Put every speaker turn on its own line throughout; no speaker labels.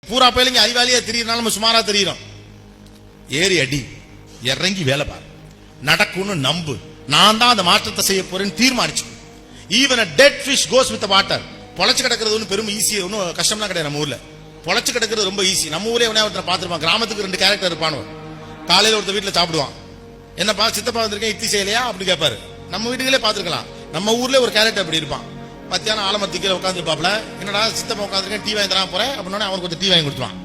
பூரா பயிலுங்க அறிவாளியா தெரியறனால நம்ம சுமாரா தெரியும். ஏறி அடி, இறங்கி வேலை பாரு, நடக்கும்னு நம்பு. நான் தான் அந்த மாற்றத்தை செய்ய போறேன்னு தீர்மானிச்சு. Even a dead fish goes with the water. பொழைச்சு கிடக்கிறது ஒன்றும் பெரும் ஈஸி, ஒன்றும் கஷ்டம்லாம் கிடையாது. நம்ம ஊர்ல பொழைச்சு கிடக்கிறது ரொம்ப ஈஸி. நம்ம ஊரே ஒருத்தர் பார்த்துருப்பான், கிராமத்துக்கு 2 கேரக்டர் இருப்பானு. காலையில ஒருத்தர் வீட்டுல சாப்பிடுவான், என்னப்பா சித்தப்பா வந்திருக்கேன் இட்லி செய்யலையா அப்படி கேட்பாரு. நம்ம வீட்டுகளே பார்த்துருக்கலாம். நம்ம ஊர்ல ஒரு கேரக்டர் அப்படி இருப்பான். மத்தியானம் ஆலமரத்துக்கு உட்காந்துருப்பாப்ல, என்னடா சித்தப்பா உட்காந்துருக்கேன் டீ வாங்கி தரான் போறேன் அப்படின்னா அவனுக்கு கொஞ்சம் டீ வாங்கி கொடுத்துருவான்.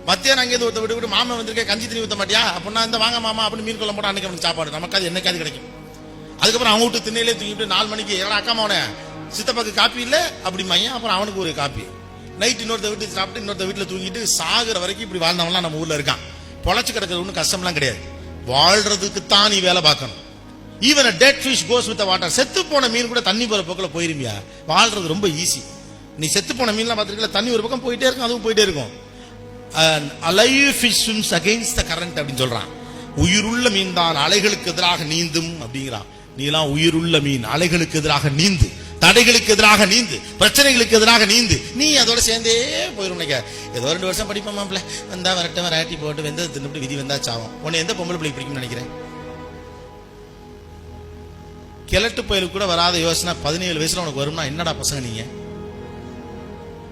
மத்தியானம் அங்கேயிருந்து ஒருத்தர் விட்டு மாமா வந்திருக்கேன் கஞ்சி தண்ணி ஊற்ற மாட்டியா அப்படின்னா இந்த வாங்க மாமா அப்படின்னு மீன் குழம்பு போட்டு அன்னைக்கு அவனுக்கு சாப்பாடு. நமக்கு அது என்னைக்காவது கிடைக்கும். அதுக்கப்புறம் அவங்க வீட்டு திண்ணையிலே தூங்கிட்டு 4 மணிக்கு எவ்வளோ அக்கா அவனை சித்தப்பாக்கு காப்பி இல்லை அப்படிமாங்க. அப்புறம் அவனுக்கு ஒரு காப்பி. நைட் இன்னொருத்த வீட்டு சாப்பிட்டு இன்னொருத்த வீட்டில் தூங்கிட்டு சாகுற வரைக்கும் இப்படி வாழ்ந்தவன்லாம் நம்ம ஊர்ல இருக்கான். பொழைச்சு கிடக்கிறது ஒன்றும் கஷ்டம்லாம் கிடையாது. வாழ்றதுக்கு தான் நீ வேலை பார்க்கணும். Even a dead fish goes with the water. செத்து போன மீன் கூட தண்ணி போற பக்கம் போயிருமியா. வாழ்றது ரொம்ப ஈஸி. நீ செத்து போன மீன்லாம் பார்த்துருக்கல, தண்ணி ஒரு பக்கம் போயிட்டே இருக்கும், அதுவும் போயிட்டே இருக்கும். alive fish swims against the current அப்படின்னு சொல்றான். உயிருள்ள மீன் தான் அலைகளுக்கு எதிராக நீந்தும் அப்படிங்கிறான். நீலாம் உயிருள்ள மீன், அலைகளுக்கு எதிராக நீந்து, தடைகளுக்கு எதிராக நீந்து, பிரச்சனைகளுக்கு எதிராக நீந்து. நீ அதோட சேர்ந்தே போயிரும். ஏதோ 2 வருஷம் படிப்போம்ல, வந்தா வரட்டும் வராட்டி போட்டு வெந்த தின்னு விதி வந்தா சாவும். உன்னை எந்த பொம்பளை பிள்ளைக்கு பிடிக்கும்னு நினைக்கிறேன்? கிழட்டு பயிலுக்கு கூட வராத யோசனை 17 வயசுல உனக்கு வரும்னா என்னடா பசங்க நீங்க?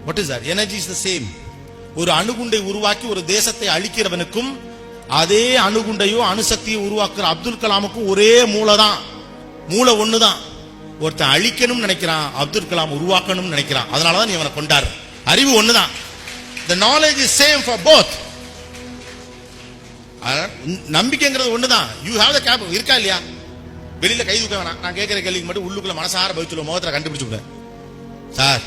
What is that? Energy is the same. ஒரு அணுகுண்டை உருவாக்கி ஒரு தேசத்தை அழிக்கிறவனுக்கும் அதே அணுகுண்டையோ அணுசக்தியை உருவாக்குற அப்துல் கலாமுக்கும் ஒரே மூளை தான். மூளை ஒண்ணுதான். ஒருத்தன் அழிக்கணும்னு நினைக்கிறான், அப்துல் கலாம் உருவாக்கணும்னு நினைக்கிறான். அதனாலதான் நீ அவனை கொண்டாரு. அறிவு ஒண்ணுதான். The knowledge is same for both. நம்பிக்கைங்கிறது ஒண்ணுதான். You have the capability. இருக்கா இல்லையா? வெளியில கை தூக்க வேணாம். நான் கேட்கிற கேள்விக்கு மட்டும் உள்ளுக்குள்ள மனசார பதிச்சுள்ள முகத்துல கண்டுபிடிச்சு சார்,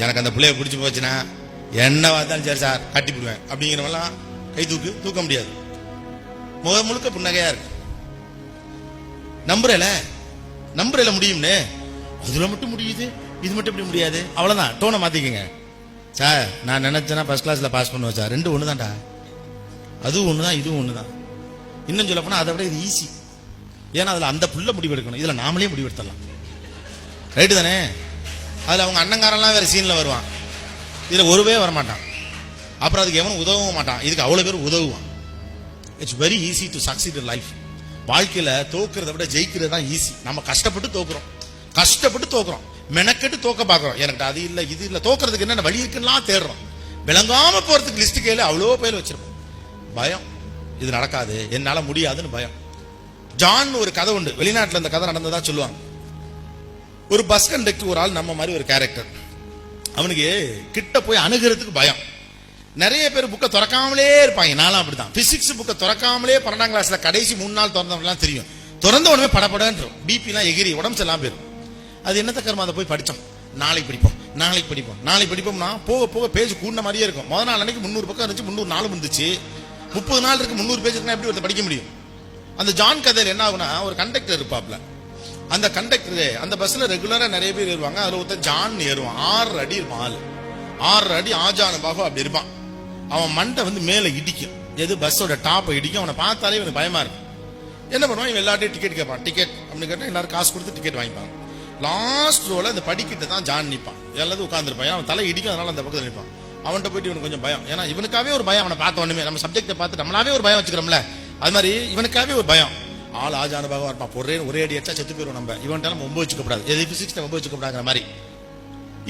எனக்கு அந்த பிள்ளைய பிடிச்சு போச்சுன்னா என்ன பார்த்தாலும் சரி சார் கட்டி போடுவேன் அப்படிங்கிறவெல்லாம் கை தூக்க முடியாது. முகம் முழுக்க புன்னகையா இருக்கு. நம்புறல முடியும்னு, அதுல மட்டும் முடியுது, இது மட்டும் எப்படி முடியாது? அவ்வளவுதான். டோனை மாத்திக்கங்க சார். நான் நினைச்சேன்னா ஃபர்ஸ்ட் கிளாஸ்ல பாஸ் பண்ணுவேன் சார். 2 ஒண்ணுதான்டா. அதுவும் ஒண்ணுதான், இதுவும் ஒண்ணுதான். இன்னும் சொல்ல போனா அதை விட இது ஈஸி. ஏன்னா அதுல அந்த புள்ள முடிவெடுக்கணும், இதுல நாமளே முடிவெடுத்தலாம். ரைட்டு தானே? அதுல அவங்க அண்ணங்காரெல்லாம் வேற சீன்ல வருவான், இதுல ஒருவே வரமாட்டான். அப்புறம் அதுக்கு எவனும் உதவவும் மாட்டான், இதுக்கு அவ்வளவு பேர் உதவுவான். It's very easy to succeed in life. வாழ்க்கையில தோக்குறத விட ஜெயிக்கிறது தான் ஈஸி. நம்ம கஷ்டப்பட்டு தோக்குறோம், மெனக்கெட்டு தோக்க பாக்குறோம். எனக்கு அது இல்ல இது இல்ல, தோக்குறதுக்கு என்னென்ன வழி இருக்குன்னா தேடுறோம். விளங்காம போறதுக்கு லிஸ்ட் கையில அவ்வளோ பேர் வச்சிருப்போம். பயம், இது நடக்காது, என்னால முடியாதுன்னு பயம். ஜான் ஒரு கதை உண்டு, வெளிநாட்டுல இந்த கதை நடந்ததா சொல்லுவாங்க. ஒரு பஸ் கண்டக்டர், ஒரு ஆள் நம்ம மாதிரி ஒரு கேரக்டர். அவனுக்கு கிட்ட போய் அணுகிறதுக்கு பயம். நிறைய பேர் புக்கை திறக்காமலே இருப்பாங்க. நானும் அப்படிதான். பிசிக்ஸ் புக்கை திறக்காமலே 12ஆம் கிளாஸ்ல கடைசி 3 நாள் திறந்தவங்கலாம் தெரியும். திறந்த உடனே படப்படன்றோம், பிபி எல்லாம் எகிரி உடம்பு செல்லாம் போயிடும். அது என்னத்த கர்மா? அதை போய் படிச்சோம், நாளைக்கு படிப்போம்னா போக போக பேஜ் கூடின மாதிரியே இருக்கும். முதல் நாள் அன்னைக்கு 300 பக்கம் இருந்துச்சு, 300 நாள் இருந்துச்சு. 30 நாள் இருக்கு, 300 பேஜ் இருக்குன்னா எப்படி ஒருத்தர் படிக்க முடியும்? அந்த ஜான் கதையில் என்ன ஆகுனா, ஒரு கண்டக்டர் இருப்பாப்ல. அந்த கண்டக்டர் அந்த பஸ்ல ரெகுலரா நிறைய பேர் ஏறுவாங்க. அதுல ஒருத்தர் ஜான் ஏறுவான். 6 அடி இருப்பான் ஆளு. 6 அடி ஆஜான பாகம் அப்படி இருப்பான். அவன் மண்டை மேல இடிக்கும், எது பஸ்ஸோட டாப்பை இடிக்கும். அவனை பார்த்தாலே இவனுக்கு பயமா இருக்கும். என்ன பண்ணுவான், இவன் எல்லாத்தையும் டிக்கெட் கேட்பான். டிக்கெட் அப்படின்னு கேட்டா எல்லாரும் காசு கொடுத்து டிக்கெட் வாங்கிப்பாங்க. லாஸ்ட் ரோல அந்த படிக்கிட்ட தான் ஜான் நிற்பான். எல்லாத்தையும் உட்காந்துருப்பான். அவன் தலை இடிக்கும், அதனால அந்த பக்கத்தில் நிற்பான். அவன்கிட்ட போயிட்டு இவனுக்கு கொஞ்சம் பயம். ஏன்னா இவனுக்காவே ஒரு பயம். அவனை பார்த்த உடனே நம்ம சப்ஜெக்டை பார்த்து நம்மளாவே ஒரு பயம் வச்சுக்கிறோம்ல, அது மாதிரி இவனுக்காவே ஒரு பயம். ஆள் ஆஜான பாகம் இருப்பான். ஒரே அடி அடிச்சா செத்து போயிடும். நம்ம இவன்ட்டால நம்ம வச்சுக்கப்படாது, எது பிசிக்ஸ் நம்ம வச்சுக்கப்படாங்கிற மாதிரி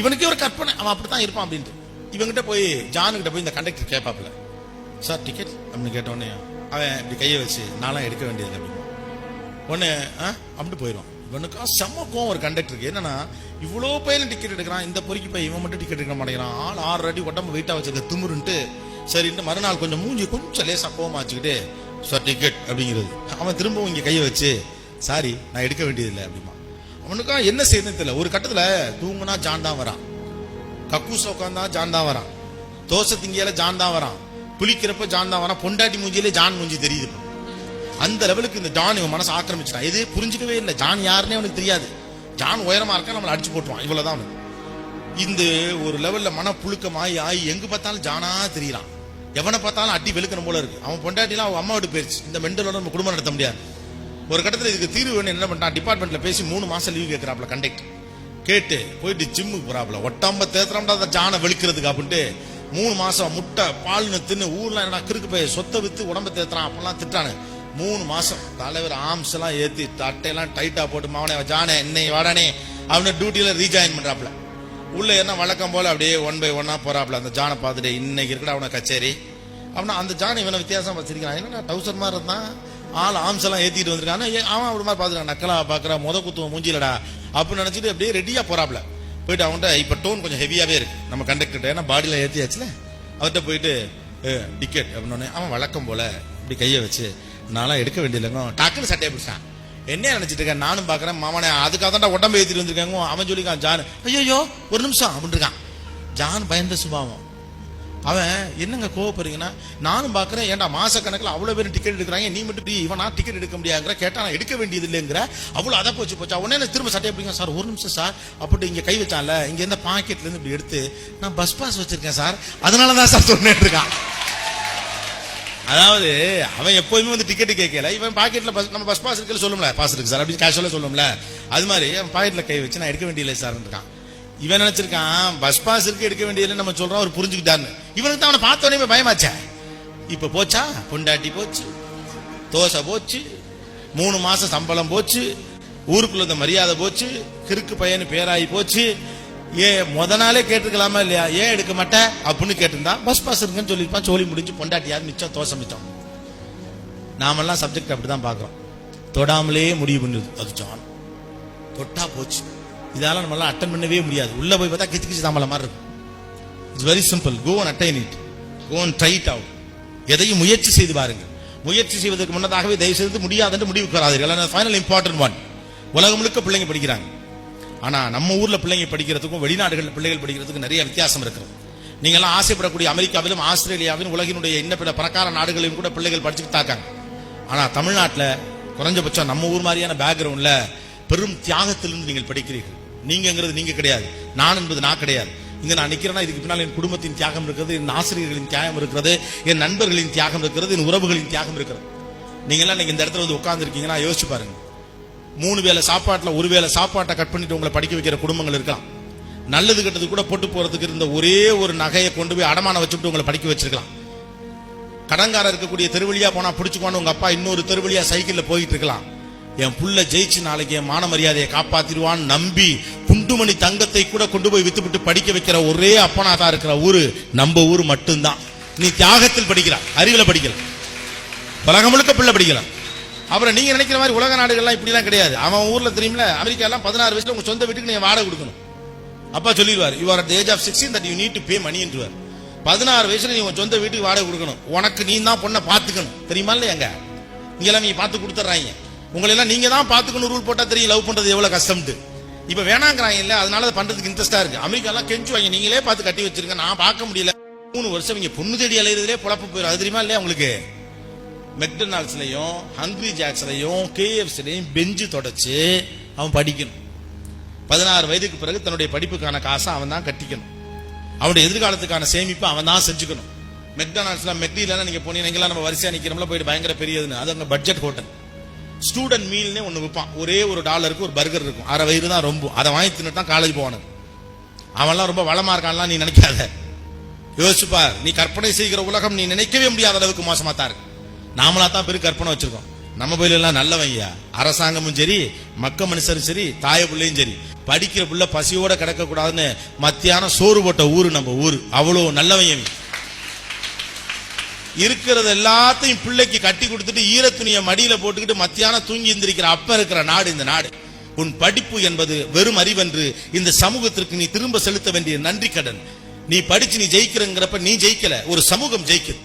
இவனுக்கே ஒரு கற்பனை. அவன் அப்படித்தான் இருப்பான் அப்படின்ட்டு. இவங்கிட்ட போய் ஜானுகிட்ட போய் இந்த கண்டக்டர் கேட்பாப்புல, சார் டிக்கெட் அப்படின்னு கேட்டோடனே அவன் இப்படி கையை வச்சு நான்லாம் எடுக்க வேண்டியது அப்படின்னு ஒன்னு அப்படி போயிடும். இவனுக்கா செம்ம கோவம் ஒரு கண்டக்டருக்கு. என்னன்னா இவ்வளோ பையன் டிக்கெட் எடுக்கிறான், இந்த பொறுக்கி போய் இவன் மட்டும் டிக்கெட் எடுக்க மாட்டேங்கிறான். ஆள் 6 அடி உடம்பு வெயிட்டா வச்சிருக்க திமுருன்ட்டு சரின்ட்டு மறுநாள் கொஞ்சம் மூஞ்சி கொஞ்சம் லேசா கோவமா வச்சுக்கிட்டு சார் டிக்கெட் அப்படிங்கிறது. அவன் திரும்பவும் இங்க கையை வச்சு சாரி நான் எடுக்க வேண்டியது இல்லை அப்படிமா. அவனுக்கா என்ன செய்யணும்னு தெரியல. ஒரு கட்டத்துல தூங்குனா ஜான் தான் வரான், கக்கூஸ் உட்காந்தா ஜான் தான் வரான், தோசை திங்கியால ஜான் தான் வரான், புளிக்கிறப்ப ஜான் தான் வரான், பொண்டாட்டி மூஞ்சியிலே ஜான் மூஞ்சி தெரியுது. அந்த லெவலுக்கு இந்த ஜான் இவன் மனசு ஆக்கிரமிச்சிட்டான். இது புரிஞ்சுக்கவே இல்லை. ஜான் யாருன்னே அவனுக்கு தெரியாது. ஜான் உயரமா இருக்கா, நம்மளை அடிச்சு போட்டுவான், இவ்வளவுதான் அவனுக்கு. இந்த ஒரு லெவல்ல மன புழுக்கமாயி எங்க பார்த்தாலும் ஜானா தெரியறான். எவனை பார்த்தாலும் அடி வெளுக்கணும் போல இருக்கு. அவன் பொண்டாட்டிலாம் அவன் அம்மா விட்டு போயிருச்சு. இந்த மெண்டலோட நம்ம குடும்பம் நடத்த முடியாது. ஒரு கட்டத்தில் இதுக்கு தீர்வு வேணும். என்ன பண்ணான், டிபார்ட்மெண்ட்ல பேசி 3 மாசம் லீவ் கேட்கிறாப்ல கண்டக்டர். கேட்டு போயிட்டு ஜிம்முக்கு போறாப்ல. ஒட்டாம்ப தேத்துறாம்டா ஜானை வெளுக்கிறதுக்கு அப்படின்ட்டு 3 மாசம் முட்டை பால்னு தின்னு ஊர்ல என்ன கிறுக்கு போய் சொத்தை வித்து உடம்பு தேத்துறான் அப்பெல்லாம் திட்டானு. 3 மாசம் தலைவர் ஆர்ம்ஸ் எல்லாம் ஏத்தி தட்டையெல்லாம் டைட்டா போட்டு மாவனே ஜானே இன்னைக்கு வாடானே அவனை டியூட்டியில ரீஜாயின் பண்றாப்ல. உள்ள என்ன வழக்கம் போல அப்படியே 1 by 1 போறாப்ல. அந்த ஜானை பார்த்துட்டு இன்னைக்கு இருக்கடா அவனை கச்சேரி அப்படின்னா அந்த ஜானை இவனை வித்தியாசம் வச்சிருக்கான். என்ன டவுசர் மாதிரி இருந்தான், ஆள் ஆர்ம்ஸ் எல்லாம் ஏத்திட்டு வந்திருக்கான். அவன் ஒரு மாதிரி பாத்துருக்கான், நக்கலா பாக்குற குத்துவ மூஞ்சிலடா அப்படின்னு நினைச்சிட்டு அப்படியே ரெடியா போறாப்ல. போயிட்டு அவன்கிட்ட இப்ப டோன் கொஞ்சம் ஹெவியாவே இருக்கு நம்ம கண்டக்டர், ஏன்னா பாடியில ஏத்தியாச்சுல. அவர்கிட்ட போயிட்டு டிக்கெட் அப்படின்னு அவன் வழக்கம் போல இப்படி கையை வச்சு நான்லாம் எடுக்க வேண்டியதுங்க டக்குன்னு சட்டையை பிடிச்சான். என்ன நினைச்சிட்டு இருக்கேன் நானும் பாக்குறேன், மாமனே அதுக்காக தான் உடம்பு ஏத்திட்டு வந்திருக்காங்க. அவன் சொல்லிக்கான் ஜான், ஐயோ ஒரு நிமிஷம் அப்படின்னு இருக்கான். ஜான் பயந்த சுபாவம். அவன் என்னங்க கோவப்படுறீங்கன்னா, நானும் பாக்குறேன் ஏன்டா மாச கணக்கில் அவ்வளவு பேர் டிக்கெட் எடுக்கிறாங்க, நீ மட்டும் இவனா டிக்கெட் எடுக்க முடியாதுங்கிற. கேட்டா நான் எடுக்க வேண்டியது இல்லைங்கிற. அவ்வளவு அதை போச்சா உடனே திரும்ப சட்டை எப்படிங்க சார், ஒரு நிமிஷம் சார் அப்படி இங்க கை வச்சான்ல, இங்க இருந்த பாக்கெட்ல இருந்து இப்படி எடுத்து நான் பஸ் பாஸ் வச்சிருக்கேன் சார் அதனாலதான் சார் சொன்னேன் இருக்கான். அதாவது அவன் எப்போதுமே வந்து டிக்கெட் கேட்கல, இவன் பாக்கெட்ல நம்ம பஸ் பாஸ் இருக்குன்னு சொல்லும்ல, பாஸ் இருக்கு சார் அப்படின்னு கேஷுவலா சொல்லும்ல, அது மாதிரி அவன் பாக்கெட்ல கை வச்சு நான் எடுக்க வேண்டியதில்லை சார் இருக்கான். இவன் நினைச்சிருக்கான் பஸ் பாஸ் இருக்கு எடுக்க வேண்டியதில்லை நம்ம சொல்றோம், அவர் புரிஞ்சுக்கிட்டான்னு. இவனுக்கு தான் அவனை பார்த்தோன்னே பயமாச்சா. இப்ப போச்சா, பொண்டாட்டி போச்சு, தோசை போச்சு, 3 மாசம் சம்பளம் போச்சு, ஊருக்குள்ள இந்த மரியாதை போச்சு, கிறுக்கு பையனு பேராயி போச்சு. முத நாளே கேட்டுக்கலாமா இல்லையா, ஏன் எடுக்க மாட்டேன் அப்படின்னு கேட்டிருந்தா பஸ் பாஸ் இருக்குன்னு சொல்லிருப்பான். சோழி முடிஞ்சு பொண்டாட்டியாவது மிச்சம், தோசை மிச்சம். நாமெல்லாம் சப்ஜெக்ட் அப்படிதான் பாக்குறோம், தொடாமலே முடிவு பண்ணுது. அது ஜான் தொட்டா போச்சு, இதெல்லாம் நம்ம எல்லாம் அட்டன் பண்ணவே முடியாது. உள்ள போய் பார்த்தா கிச்சு கிச்சு தாமலை மாதிரி இருக்கும். It's very simple, go and attain it, go and try it out. எதையும் முயற்சி செய்து பாருங்க. முயற்சி செய்வதற்கு முன்னதாகவே தயவு செய்து முடியாதுன்னு முடிவுக்கு வராதீர்கள். Final important one. உலகம் முழுக்க பிள்ளைங்க படிக்கிறாங்க, ஆனா நம்ம ஊர்ல பிள்ளைங்க படிக்கிறதுக்கும் வெளிநாடுகளில் பிள்ளைகள் படிக்கிறதுக்கும் நிறைய வித்தியாசம் இருக்கிறது. நீங்க எல்லாம் ஆசைப்படக்கூடிய அமெரிக்காவிலும் ஆஸ்திரேலியாவிலும் உலகினுடைய இன்ன பிற பணக்கார நாடுகளிலும் கூட பிள்ளைகள் படிச்சுட்டு தாக்காங்க. ஆனா தமிழ்நாட்டில் குறைஞ்சபட்சம் நம்ம ஊர் மாதிரியான பேக்ரவுண்ட்ல பெரும் தியாகத்திலிருந்து நீங்கள் படிக்கிறீர்கள். நீங்கிறது நீங்க கிடையாது, நான் என்பது நான் கிடையாது. இங்க நான் நிக்கிறேன்னா இதுக்கு பின்னால் என் குடும்பத்தின் தியாகம் இருக்கிறது, என் ஆசிரியர்களின் தியாகம் இருக்கிறது, என் நண்பர்களின் தியாகம் இருக்கிறது, என் உறவுகளின் தியாகம் இருக்கிறது. நீங்க எல்லாம் நீங்க இந்த இடத்துல வந்து உட்கார்ந்து இருக்கீங்கன்னா யோசிச்சு பாருங்க. 3 வேளை சாப்பாட்டுல 1 வேளை சாப்பாட்டை கட் பண்ணிட்டு உங்களை படிக்க வைக்கிற குடும்பங்கள் இருக்கலாம். நல்லது கெட்டது கூட போட்டு போறதுக்கு இருந்த ஒரே ஒரு நகையை கொண்டு போய் அடமான வச்சுட்டு உங்களை படிக்க வச்சிருக்கலாம். கடங்கார இருக்கக்கூடிய தெருவழியா போனா பிடிச்சுக்கோன்னு உங்க அப்பா இன்னொரு தெருவழியா சைக்கிள்ல போயிட்டு இருக்கலாம். என் புள்ள ஜெயிச்சு நாளைக்கு என் மான மரியாதையை காப்பாத்திடுவான்னு நம்பி குண்டுமணி தங்கத்தை கூட கொண்டு போய் வித்துவிட்டு படிக்க வைக்கிற ஒரே அப்பனா தான் இருக்கிற ஊரு நம்ம ஊர் மட்டும்தான். நீ தியாகத்தில் படிக்கலாம், அறிவுல படிக்கலாம், உலகம் முழுக்க பிள்ளை படிக்கலாம். அப்புறம் நீங்க நினைக்கிற மாதிரி உலக நாடுகள்லாம் இப்படி எல்லாம் கிடையாது. அவன் ஊர்ல தெரியுமில, அமெரிக்கா எல்லாம் 16 வயசுல உங்க சொந்த வீட்டுக்கு நீங்க வாடகை கொடுக்கணும். அப்பா சொல்லிடுவார், you are at the age of 16 that you need to pay money என்றுவார். 16 வயசுல நீ உன் சொந்த வீட்டுக்கு வாடகை கொடுக்கணும். உனக்கு நீ தான் பொண்ணை பாத்துக்கணும், தெரியுமா இல்லையா? எங்க இங்கெல்லாம் நீங்க பாத்து கொடுத்துறாங்க. உங்களை எல்லாம் நீங்க தான் பாத்துக்கணும் ரூல் போட்டா தெரியும் லவ் பண்றது எவ்வளவு கஷ்டம்ட்டு. இப்ப வேணாங்கிறாங்க இல்ல, அதனால அதை பண்றதுக்கு இன்ட்ரெஸ்டா இருக்கு. அமெரிக்கா எல்லாம் கெஞ்சுவாங்க, நீங்களே பார்த்து கட்டி வச்சிருக்க, நான் பார்க்க முடியல. 3 வருஷம் இங்க பொண்ணு தேடி அலையிறதுலே பொழப்பு போயிடும். அது தெரியுமா இல்லையா உங்களுக்கு? மெக்டொனால்ட்ஸ்லயும் ஹங்கிரி ஜாக்ஸ்லயும் KFCலயும் பெஞ்சு தொடச்சு அவன் படிக்கணும். 16 வயதுக்கு பிறகு தன்னுடைய படிப்புக்கான காசை அவன் தான் கட்டிக்கணும். அவனுடைய எதிர்காலத்துக்கான சேமிப்பு அவன் தான் செஞ்சுக்கணும். மெக்டொனால்ட்ஸ்ல மெக்டிலாம் நீங்க போனீங்கன்னா நம்ம வரிசையா நிக்கிறோம்ல, போயிட்டு பயங்கர பெரியதுன்னு, அது அங்க பட்ஜெட் ஹோட்டல். ஸ்டூடெண்ட் மீல்னே ஒண்ணு விற்பான், ஒரே $1 ஒரு பர்கர் இருக்கும், அரை வயிறு தான் ரொம்ப. அதை வாங்கி தின்னு தான் காலேஜ் போவானு. அவன்லாம் ரொம்ப வளமா இருக்கான்லாம் நீ நினைக்காத. யோசிச்சுப்பார், நீ கற்பனை செய்கிற உலகம் நீ நினைக்கவே முடியாத அளவுக்கு மோசமா தான் இருக்கு. நாமளா தான் பெரிய கற்பனை வச்சிருக்கோம். நம்ம பயில எல்லாம் நல்லவையா, அரசாங்கமும் சரி, மக்க மனுஷரும் சரி, தாய பிள்ளையும் சரி, படிக்கிற பிள்ளை பசியோட கிடக்க கூடாதுன்னு மத்தியானம் சோறு போட்ட ஊரு நம்ம ஊரு. அவ்வளவு நல்லவையும் இருக்கிறது எல்லாத்தையும் பிள்ளைக்கு கட்டி கொடுத்துட்டு ஈரத்துணிய மடியில போட்டுக்கிட்டு மத்தியானம் தூங்கி எந்திரிக்கிற அப்ப இருக்கிற நாடு இந்த நாடு. உன் படிப்பு என்பது வெறும் அறிவென்று இந்த சமூகத்திற்கு நீ திரும்ப செலுத்த வேண்டிய நன்றி கடன். நீ படிச்சு நீ ஜெயிக்கிறங்கிறப்ப நீ ஜெயிக்கல, ஒரு சமூகம் ஜெயிக்குது.